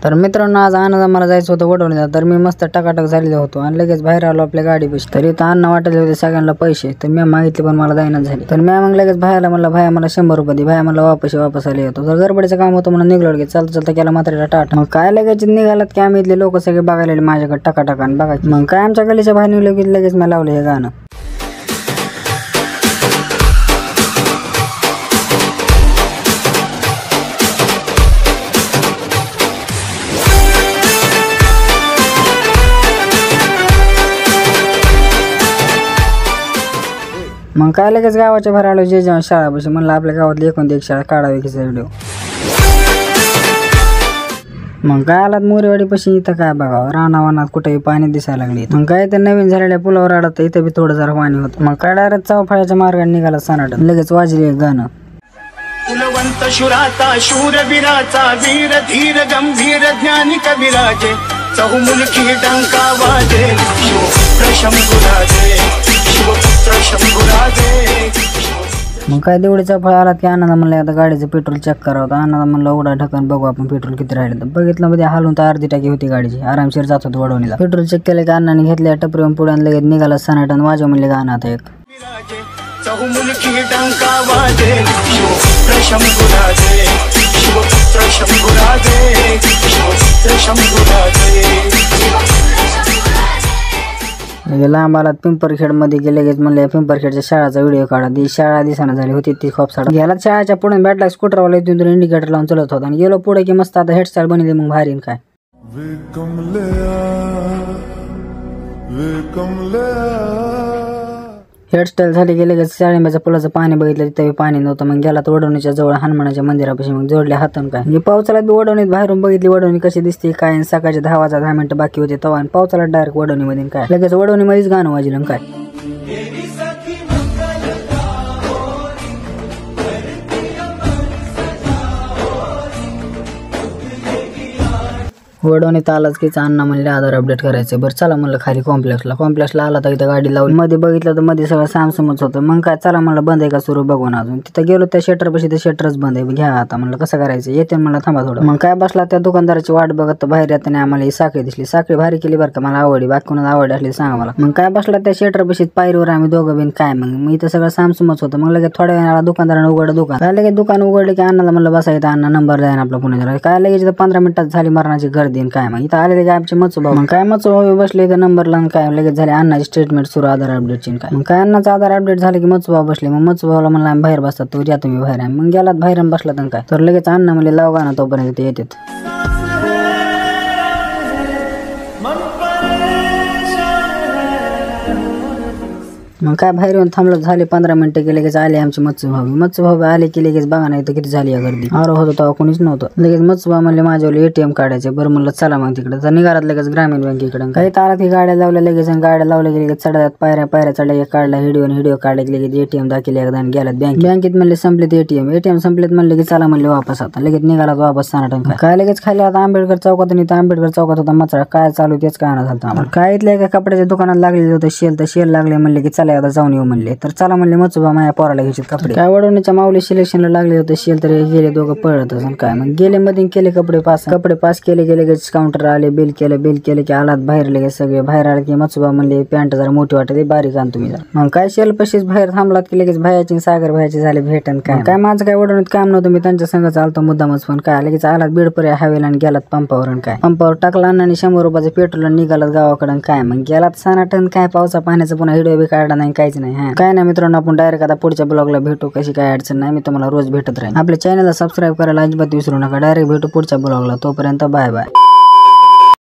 तर मित्रांनो आज आनंद मला जायचं होतं वडवणीला, तर मी मस्त टकाटक झालेलो होतो आणि लगेच बाहेर आलो आपल्या गाडीपाशी। तर इथं अन्न वाटले होते सगळ्यांना पैसे, तर मी मागितले पण मला द्यायना झाले। तर मी मग लगेच भायला म्हणलं भाया मला 100 रुपये दे। भाया मला वापस आले होतो। तर गडबडीचं काम होतं म्हणून निघलो लगेच चालता केला म्हातारीला टाटा। मग काय लगेच निघालात की आम्ही इथले लोक सगळे बघायला माझ्याकडे टकाटका आणि बघा। मग काय आमच्या गलीच्या बाहेर निघलो की लगेच मी लावलं हे गाणं। मग काय लगेच गावाच्या बाहेर आलो जेव्हा शाळापाशी, म्हणलं आपल्या गावातली एकूण एक शाळा काढावी की व्हिडिओ। मग काय आलात मोरेवाडी पाशी, इथं काय बघावं रानावानात कुठेही पाणी दिसायला लागले। मग काय तर नवीन झालेल्या पुलावर आडत इथं बी थोडं जरा पाणी होतं। मग काय डायरेक्ट चौफाळ्याच्या मार्गाने निघाला सनाट, लगेच वाजले एक गाणं। कुलवंत शुराचा शूरवीराचा वीर धीर गंभीर ज्ञानी कविराजे चहुमुलकी डंका वाजे शिवपुत्र शंभुराजे शिवपुत्र शंभुराजे। मग काय देवडीचा फळ आला की आनंद म्हणलं आता गाडीचं पेट्रोल चेक करावं। आनंद म्हणलं उघडा ढकन बघू आपण पेट्रोल किती राहिले। तर बघितलं मध्ये हालून तर अर्धी टाकी होती गाडीची, आरामशीर जात होतो वडवणीला। पेट्रोल चेक केलं की अण्णाने घेतल्या टपरीवरून पुढे लगेच निघाला सनाटन वाजव म्हणले गाणं आता एक। चहुमुलकी डंका वाजे शिवपुत्र शंभुराजे शिवपुत्र शंभुराजे शिवपुत्र शंभुराजे। लांब आलात पिंपरखेड मध्ये गेले लगेच म्हणले पिंपरखेडच्या शाळाचा व्हिडिओ काढा। ती शाळा दिसाना झाली होती ती खूप साडा गेला शाळेच्या पुढे बॅटला स्कूटरवाला इथून इंडिकेटर लावून चलत होता आणि गेलो पुढे की मस्त आता हेडस्टाईल बनवली। मग भारी काय हेअरस्टाईल झाली की लगेच शाळेच्या पुलाचं पाणी बघितलं तिथे पाणी नव्हतं। मग गेला तर वडवणीच्या जवळ हनुमानाच्या मंदिरापाशी, मग जोडल्या हातून काय मी पावसाला वडवणीत बाहेरून बघितली वडवणी कशी दिसते काय। सकाळचे 10 वाजता 10 मिनिटं बाकी होते तवा आणि पावसाला डायरेक्ट वडवणी मध्ये काय लगेच वडवणी मध्येच गाणं वाजलं काय। वडवणीत आलाच की अण्णा म्हणले आधार अपडेट करायचं। बरं चला म्हणलं खाली कॉम्प्लेक्सला आला तर इथं गाडी लावली, मध्ये बघितलं तर मध्ये सगळं सामसमच होतं। मग काय चला म्हणलं बंद आहे का सुरू बघून अजून तिथं गेलो त्या शटर पाशी, ते शटरच बंद आहे घ्या आता म्हणलं कसं करायचं येते म्हणलं थांबा थोडं। मग काय बसला त्या दुकानदाराची वाट बघत तर बाहेर येताना आम्हाला ही साखळी दिसली। साखळी भारी केली बरं का, मला आवडली, बाकी कोणाला आवड असली सांगा मला। मग काय बसला त्या शटर पाशी पायरीवर आम्ही दोघं बिन काय मग इथं सगळं सामसमच होतं। मग लगेच थोड्या वेळाला दुकानदारानं उघडलं दुकान, काय लगेच दुकान उघडले की अण्णाला म्हणलं बसायचं, अण्णा नंबर द्या आपला पुणे काय लगेच 15 मिनिटात झाली मरणाची गर्दी काय। मग इथं आले आमचे मचुभाऊ, मग काय मचुभाऊ बसले इथं नंबर लावून काय लगेच झाले अण्णाची स्टेटमेंट सुरू आधार अपडेटची काय। मग काय अण्णाचं आधार अपडेट झाले की मचुभाऊ बसले। मग मचुभाऊला म्हणलं आम्ही बाहेर बसतात तो या तुम्ही बाहेर। मग गेलात बाहेर बसला तर काय, तर लगेच अण्णा म्हणले लाव गाणं तोपर्यंत ते येतात। मग काय बाहेर येऊन थांबलं झाले 15 मिनिटं की लगेच आले आमचे मचुभाऊ आले की लगेच बघा नाही तर किती झाली या गर्दी। आरो होतो तेव्हा कोणीच नव्हतं। लगेच मचुभाऊ म्हणले माझ्यावर ATM काढायचे। बरं म्हणलं चला मग तिकडे तर निघालात लगेच ग्रामीण बँकेकडे। काही तारात की गाड्या लावल्या लगेच आणि गाड्या लावल्या की लगेच चढ्यात पायऱ्या चढल्या काढला व्हिडिओ काढले की लगेच ATM दाखवले एकदा आणि गेल्यात बँकेत म्हणले संपलेत ATM संपलेत म्हणले की चला म्हणले वापस आता लगेच निघाला वापस सनाटन काय लगेच खाली आता आंबेडकर चौकात आणि आंबेडकर चौकात होता मचरा काय चालू तेच काय ना झालं आम्हाला। काय इथल्या एका कपड्याच्या दुकानात लागलेलं होतं शेल, तर शेल लागले म्हणले की चला एकदा जाऊन येऊ म्हणले। तर चला म्हणले मचुभाऊ माझ्या पोराला घ्यायचे कपडे काय वडवणीच्या माऊली सिलेक्शनला लागले होते शेल, तर गेले दोघं पळत असून काय। मग गेले मध्ये केले कपडे पास केले गेले लगेच काउंटर आले बिल केले की आलात बाहेर लगेच सगळे बाहेर आले की मचुभाऊ म्हणले पॅन्ट जरा मोठी वाटते बारीक आण तुम्ही जरा। मग काय शेल पशीच बाहेर थांबलात की लगेच भायाची सागर भायाची झाले भेटन काय माझं काय वडवणीत काम नव्हतं, मी त्यांच्या संघ चालतो मुद्दामच पण काय लगेच आलात बीडपर्यंत हवेला आणि गेलात पंपावर काय पंपावर टाकला आणि 100 रुपयाचं पेट्रोल निघालात गावाकडं काय। मग गेलात सनाटन काय पावसा पाण्याचं पुन्हा व्हिडिओ बी काढला नाही काहीच नाही काय नाही मित्रांनो। आपण डायरेक्ट आता पुढच्या ब्लॉगला भेटू, कशी काय अडचण नाही, मी तुम्हाला रोज भेटत राहीन। आपल्या चॅनलला सबस्क्राईब करायला अजिबात विसरू नका। डायरेक्ट भेटू पुढच्या ब्लॉगला, तोपर्यंत बाय बाय।